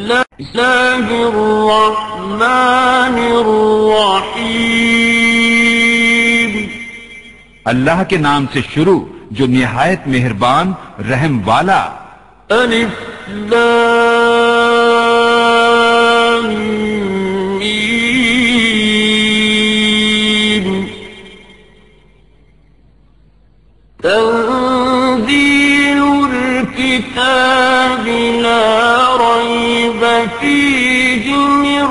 الله الرحمن الرحيم اللہ کے نام سے شروع جو نہایت مہربان رحم والا. الف لام میم تنزيل الكتاب لا ريب فيه من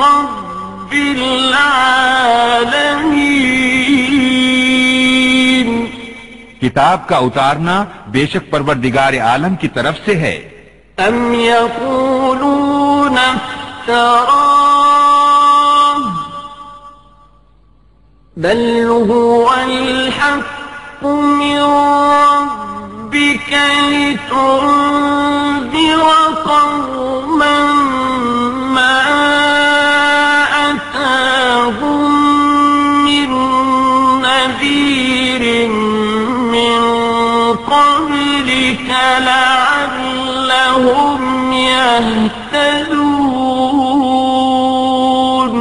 رب العالمين. کتاب کا اتارنا بے شک پروردگار عالم کی طرف سے ہے. ام یقولون افتراه بل هو الحق من ربك لتنذر قوما ما أتاهم من نذير من قبلك لعلهم يهتدون.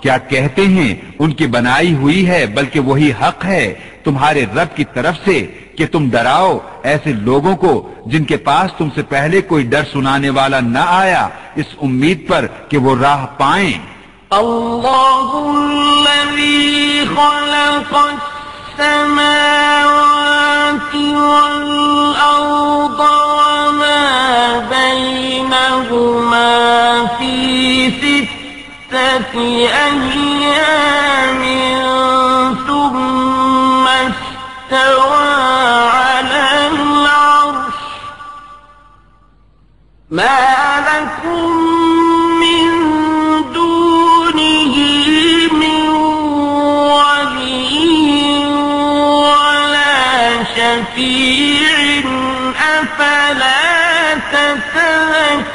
کیا کہتے ہیں ان کی بنائی ہوئی ہے بلکہ وہی حق ہے تمہارے رب کی طرف سے کہ تم ڈراؤ ایسے لوگوں کو جن کے پاس تم سے پہلے کوئی ڈر سنانے والا نہ آیا اس امید پر کہ وہ راہ پائیں. اللہ الذی خلق السماوات والأرض وما بينهما في 6 أيام ثم استوى على العرش ما لكم من دونه من ولي ولا شفيع أفلا تتذكرون.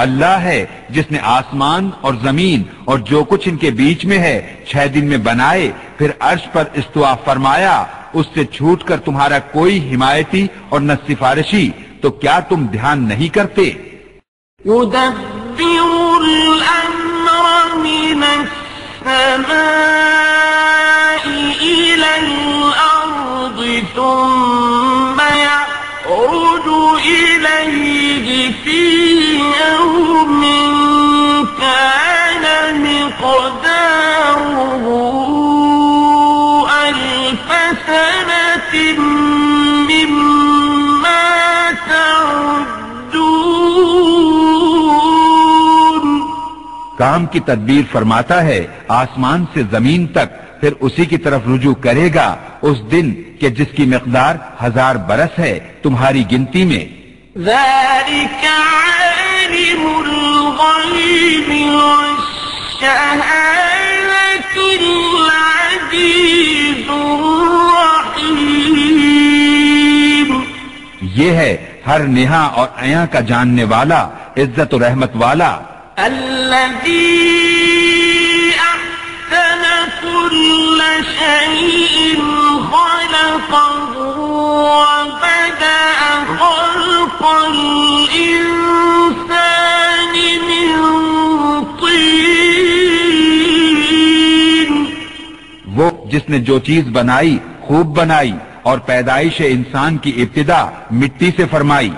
اللہ ہے جس نے آسمان اور زمین اور جو کچھ ان کے بیچ میں ہے 6 دن میں بنائے پھر عرش پر استوا فرمایا. اس سے چھوٹ کر تمہارا کوئی حمایتی اور نہ سفارشی تو کیا تم دھیان نہیں کرتے؟ يدبر الأمر من السماء إلى الأرض ثم يعرج إليه في يوم كان مقداره 1000 سنة مما تعدون. کام کی تدبیر فرماتا ہے آسمان سے زمین تک پھر اسی کی طرف رجوع کرے گا اس دن کہ جس کی مقدار 1000 برس ہے تمہاری گنتی میں. ذلك عالم الغيب والشهادة العزيز الرحيم. یہ ہے ہر نہا اور عیاں کا جاننے والا عزت و رحمت والا. الذي أحسن كل شيء خلقه وبدأ خلق الإنسان من طين. وہ جس نے جو چیز بنائی خوب بنائی اور پیدائش انسان کی ابتدا مٹی سے فرمائی.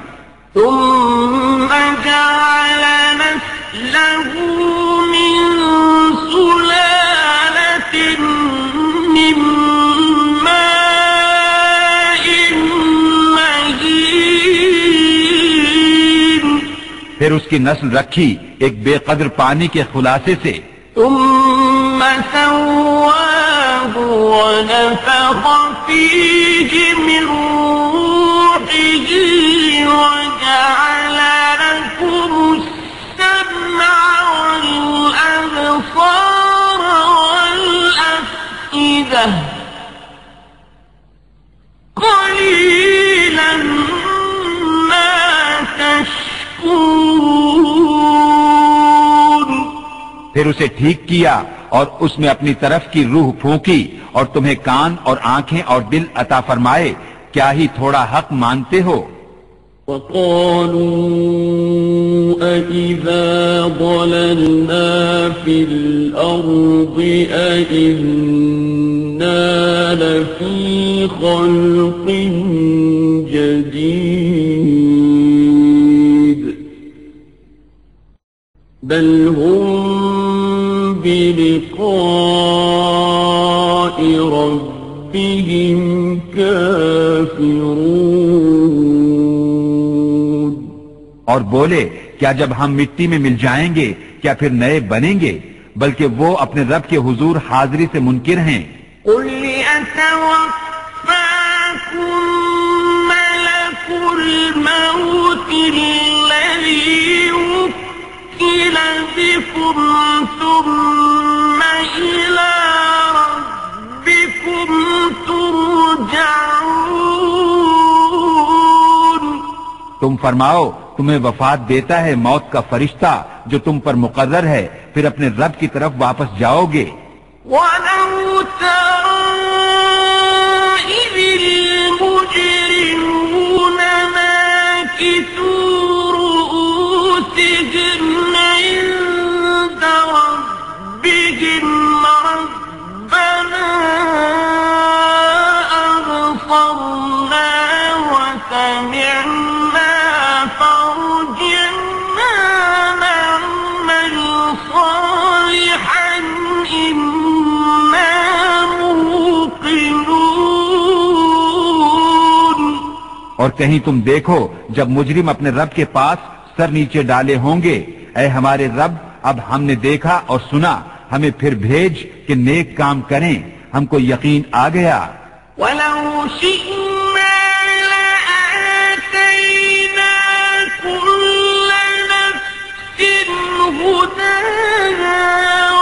ثم جعل نسله من سلالة من ماء مهين. پھر اس کی نسل رکھی ایک بے قدر پانی کے خلاصے سے. ثم سواه ونفخ فيه من روحه وجعل لكم السمع والأبصار والأفئدة قليلا ما تشكرون. پھر اسے ٹھیک کیا اور اس میں اپنی طرف کی روح پھونکی اور تمہیں کان اور آنکھیں اور دل عطا فرمائے کیا ہی تھوڑا حق مانتے ہو؟ وقالوا أَإِذَا ضَلَلْنَا فِي الْأَرْضِ أَإِنَّا لَفِي خَلْقٍ جَدِيدٍ بَلْ هُمْ بِلِقَاءِ رَبِّهِمْ كَافِرُونَ اور بولے کیا جب ہم مٹی میں مل جائیں گے کیا پھر نئے بنیں گے؟ بلکہ وہ اپنے رب کے حضور حاضری سے منکر ہیں۔ قل يتوفاكم ملك الموت الذي وكل بكم ثم إلى ربكم ترجعون۔ تم فرماؤ تمہیں وفات دیتا ہے موت کا فرشتہ جو تم پر مقرر ہے، پھر اپنے رب کی طرف واپس جاؤ گے۔ وَلَوْ تَرَىٰ إِذِ الْمُجْرِمُونَ نَاكِسُو رُءُوسِهِمْ عِندَ رَبِّهِمْ رَبَّنَا أَبْصَرْنَا وَسَمِعْنَا فَارْجِعْنَا نَعْمَلْ صَالِحًا إِنَّا مُوقِنُونَ۔ اور کہیں تم دیکھو جب مجرم اپنے رب کے پاس سر نیچے ڈالے ہوں گے، اے ہمارے رب اب ہم نے دیکھا اور سنا، ہمیں پھر بھیج کہ نیک کام کریں، ہم کو یقین آ گیا۔ وَلَوْ شِئْنَا لَآتَيْنَا كُلَّ نَفْسٍ هُدَاهَا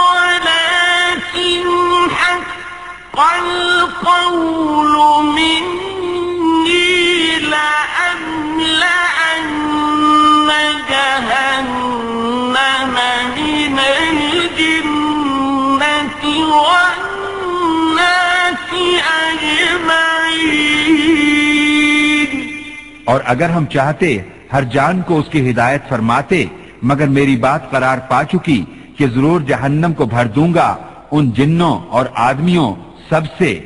وَلَكِنْ حَقَّ الْقَوْلُ مِنِّي لَأَمْلَأَنَّ جَهَنَّمَ مِنَ الْجِنَّةِ وَالنَّاسِ أَجْمَعِينَ۔ اور اگر ہم چاہتے ہر جان کو اس کی ہدایت فرماتے، مگر میری بات قرار پا چکی کہ ضرور جہنم کو بھر دوں گا ان جنوں اور آدمیوں سب سے۔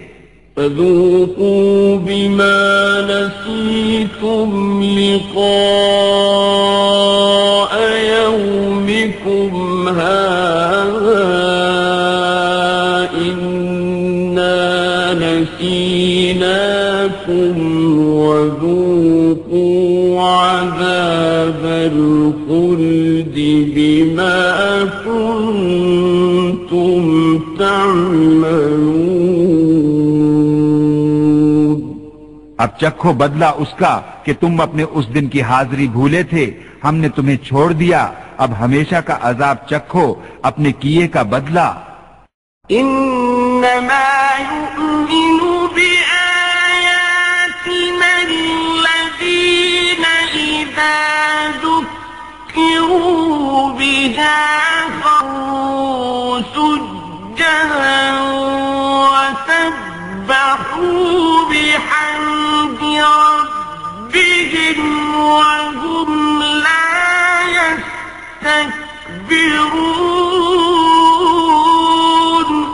فذوقوا بما نسيتم لقاء يومكم هذا إنا نسيناكم وذوقوا عذاب الخلد بما كنتم تعملون۔ اب چکھو بدلہ اس کا کہ تم اپنے اس دن کی حاضری بھولے تھے، ہم نے تمہیں چھوڑ دیا، اب ہمیشہ کا عذاب چکھو اپنے کیے کا بدلہ۔ إنما يؤمن بآياتنا الذين إذا ذكروا بها خروا سجدا وسبحوا بحمد ربهم وهم لا يستكبرون۔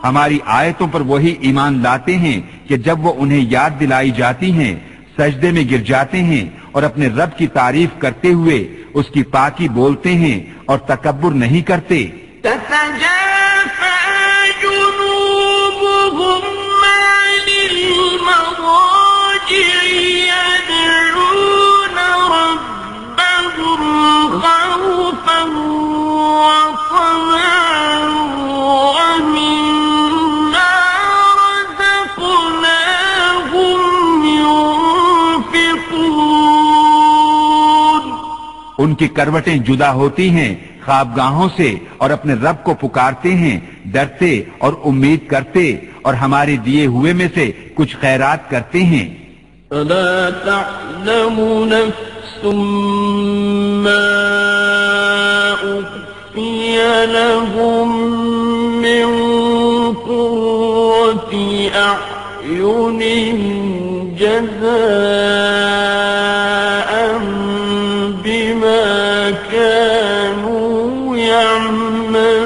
ہماری آیتوں پر وہی ایمان لاتے ہیں کہ جب وہ انہیں یاد دلائی جاتی ہیں سجدے میں گر جاتے ہیں اور اپنے رب کی تعریف کرتے ہوئے اس کی پاکی بولتے ہیں اور تکبر نہیں کرتے۔ تتجافى جنوبهم عن المضاجع يدعون ربهم خوفا وطمعا ومما رزقناهم ينفقون۔ ان کی کروٹیں جدا ہوتی ہیں خوابگاہوں سے اور اپنے رب کو پکارتے ہیں ڈرتے اور امید کرتے اور ہمارے دیے ہوئے میں سے کچھ خیرات کرتے ہیں۔ فلا تعلم نفس ما أخفي لهم من قرة أعين جزاء بما كانوا يعملون.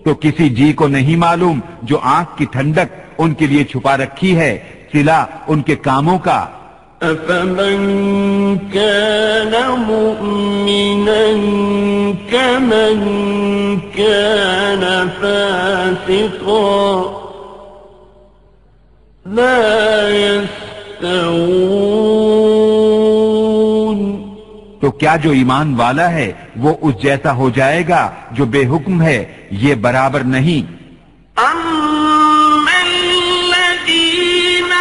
تو کسی جی کو نہیں معلوم جو آنکھ کی ٹھنڈک ان کے لیے چھپا رکھی ہے صلہ ان کے کاموں کا. أفمن كان مؤمنا كمن كان فاسقا لا يستوون. تو کیا جو ایمان والا ہے وہ اس جیسا ہو جائے گا جو بے حکم ہے؟ یہ برابر نہیں. أما الذين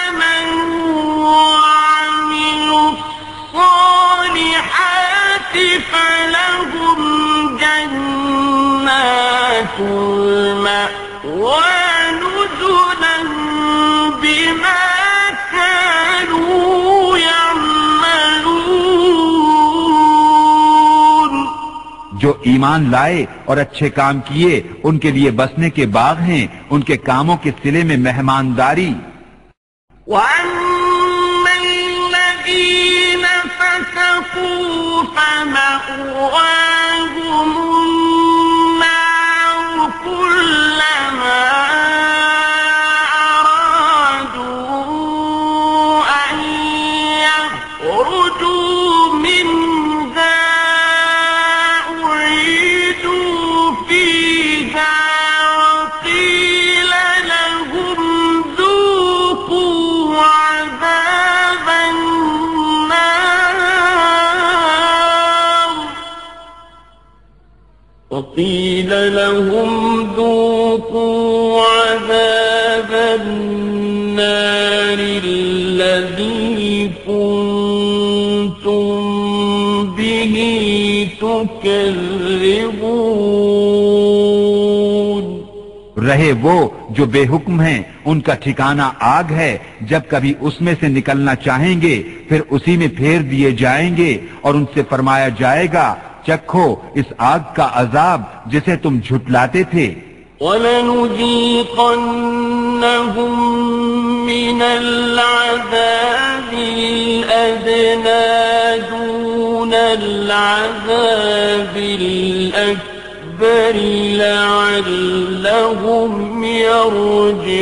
آمنوا وعملوا الصالحات فلهم جنات المأوى نزلا بما كانوا يعملون. جو ایمان لائے اور اچھے کام کیے ان کے لیے بسنے کے باغ ہیں، ان کے کاموں کے صلے میں مہمانداری. وأما الذين فسقوا فمأواهم النار كلما أرادوا أن يخرجوا منها أعيدوا فيها وقيل لهم ذوقوا عذاب النار وقيل لهم ذوقوا عذاب النار الذي كنتم به تكذبون. رہے وہ جو بے حکم ہیں ان کا ٹھکانہ آگ ہے، جب کبھی اس میں سے نکلنا چاہیں گے پھر اسی میں پھیر دیے جائیں گے اور ان سے فرمایا جائے گا چکھو اس آگ کا عذاب جسے تم جھٹلاتے تھے. وَلَنُذِيقَنَّهُم مِّنَ الْعَذَابِ الْأَدْنَىٰ دُونَ الْعَذَابِ الْأَكْبَرِ لَعَلَّهُمْ يَرْجِعُونَ.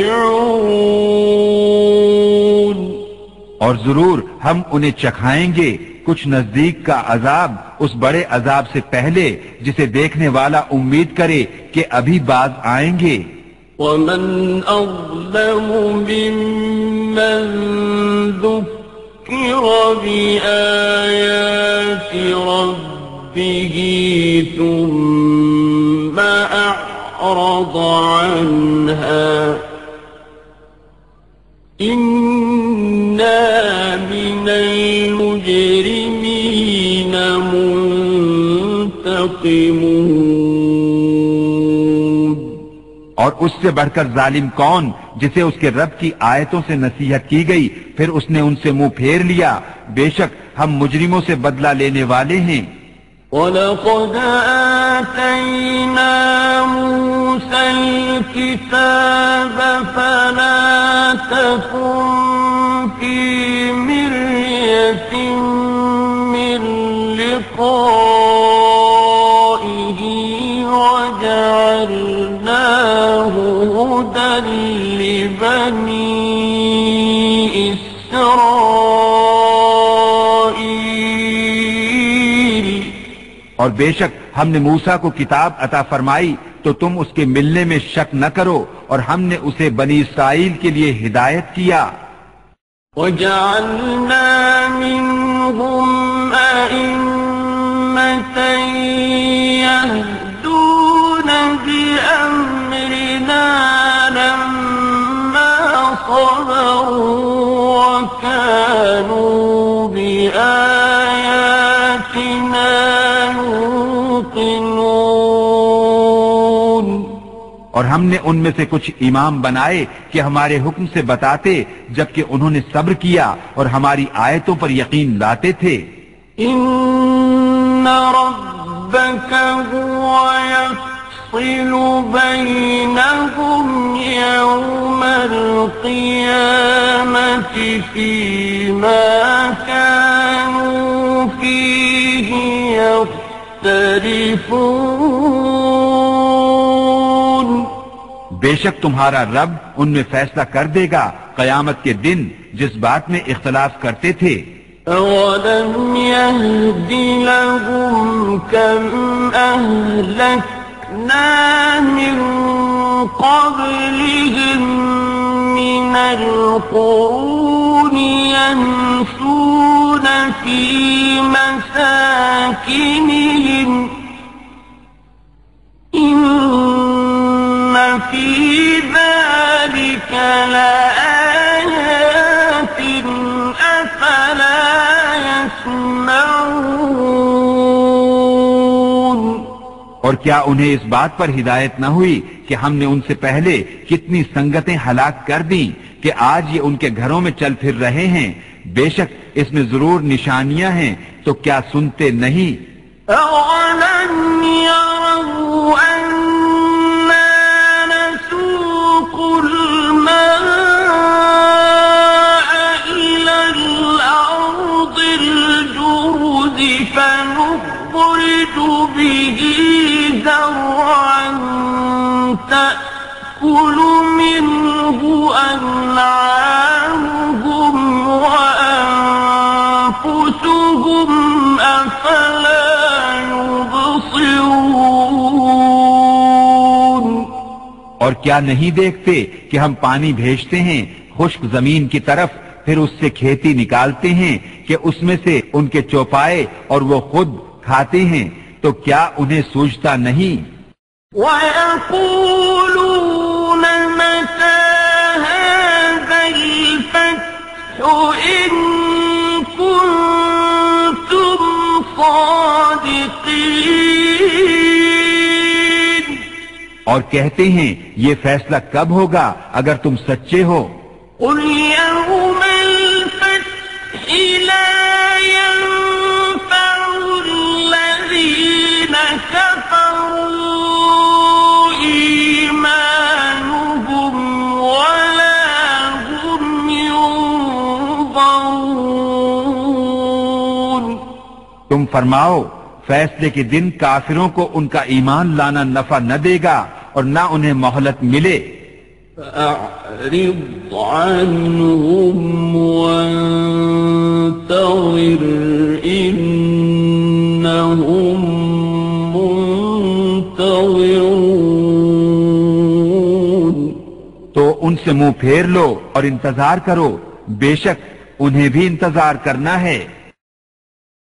اور ضرور ہم انہیں چکھائیں گے کچھ نزدیک کا عذاب اس بڑے عذاب سے پہلے جسے دیکھنے والا امید کرے کہ ابھی باز آئیں گے. وَمَنْ أَظْلَمُ مِمَّنْ ذُكِّرَ بِآيَاتِ رَبِّهِ ثُمَّ أَعْرَضَ عَنْهَا إِنَّا مِنَ الْمُجْرِمِينَ مُنْتَقِمُونَ. اور اس سے بڑھ کر ظالم کون جسے اس کے رب کی آیتوں سے نصیحت کی گئی پھر اس نے ان سے منہ پھیر لیا. بے شک ہم مجرموں سے بدلہ لینے والے ہیں. وَلَقَدْ آتَيْنَا مُوسَى الْكِتَابَ فَلَا تَكُنْ فِي مِرْيَةٍ مِّن لِقَائِهِ وَجَعَلْنَاهُ هُدًى لِّبَنِي إِسْرَائِيلَ. اور بے شک ہم نے موسیٰ کو کتاب عطا فرمائی تو تم اس کے ملنے میں شک نہ کرو اور ہم نے اسے بنی اسرائیل کے لیے ہدایت کیا. وَجَعَلْنَا مِنْهُمْ أَئِمَّةً يَهْدُونَ بِأَمْرِنَا لَمَّا صَبَرُوا وَكَانُوا بِآيَاتِنَا يُوقِنُونَ. اور ہم نے ان میں سے کچھ امام بنائے کہ ہمارے حکم سے بتاتے جبکہ انہوں نے صبر کیا اور ہماری آیتوں پر یقین لاتے تھے. إِنَّ رَبَّكَ هُوَ يَفْصِلُ بينهم يوم القيامة فيما كانوا فيه يختلفون. بے شک تمہارا رب ان میں فیصلہ کر دے گا قیامت کے دن جس بات میں اختلاف کرتے تھے. أَوَلَمْ يَهْدِ لَهُمْ كَمْ أَهْلَكْنَا مِنْ قَبْلِهِمْ مِنَ الْقُرُونِ يَمْشُونَ فِي مَسَاكِنِهِمْ إِنَّ فِي ذَلِكَ لَآيَاتٍ أَفَلَا يَسْمَعُونَ. اور کیا انہیں اس بات پر ہدایت نہ ہوئی کہ ہم نے ان سے پہلے کتنی سنگتیں ہلاک کر دیں کہ آج یہ ان کے گھروں میں چل پھر رہے ہیں؟ بے شک اس میں ضرور نشانیاں ہیں، تو کیا سنتے نہیں؟ أَوَلَمْ يَرَوْا أَنَّا نَسُوقُ الْمَاءَ إِلَى الْأَرْضِ الْجُرُزِ فَنُخْرِجُ بِهِ زَرْعًا تَأْكُلُ مِنْهُ أَنْعَامُهُمْ وَأَنفُسُهُمْ أَفَلَا يُبْصِرُونَ. اور کیا نہیں دیکھتے کہ ہم پانی بھیجتے ہیں خشک زمین کی طرف، پھر اس سے کھیتی نکالتے ہیں کہ اس میں سے ان کے چوپائے اور وہ خود کھاتے ہیں، تو کیا انہیں سوچتا نہیں؟ وَيَقُولُونَ مَتَى هَذَا الْفَتْحُ إِن كُنتُمْ صَادِقِينَ. اور کہتے ہیں یہ فیصلہ کب ہوگا اگر تم سچے ہو؟ قُلْ يَوْمَ الْفَتْحِ لَا يَنفَعُ الَّذِينَ كَفَرُوا إِيمَانُهُمْ وَلَا هُمْ يُنظَرُونَ. تم فرماؤ فیصلے کے دن کافروں کو ان کا ایمان لانا نفع نہ دے گا اور نہ انہیں مہلت ملے. فَأَعْرِضْ عَنْهُمْ وَانتَظِرْ إِنَّهُمْ مُنتَظِرُونَ. تو ان سے منہ پھیر لو اور انتظار کرو، بے شک انہیں بھی انتظار کرنا ہے.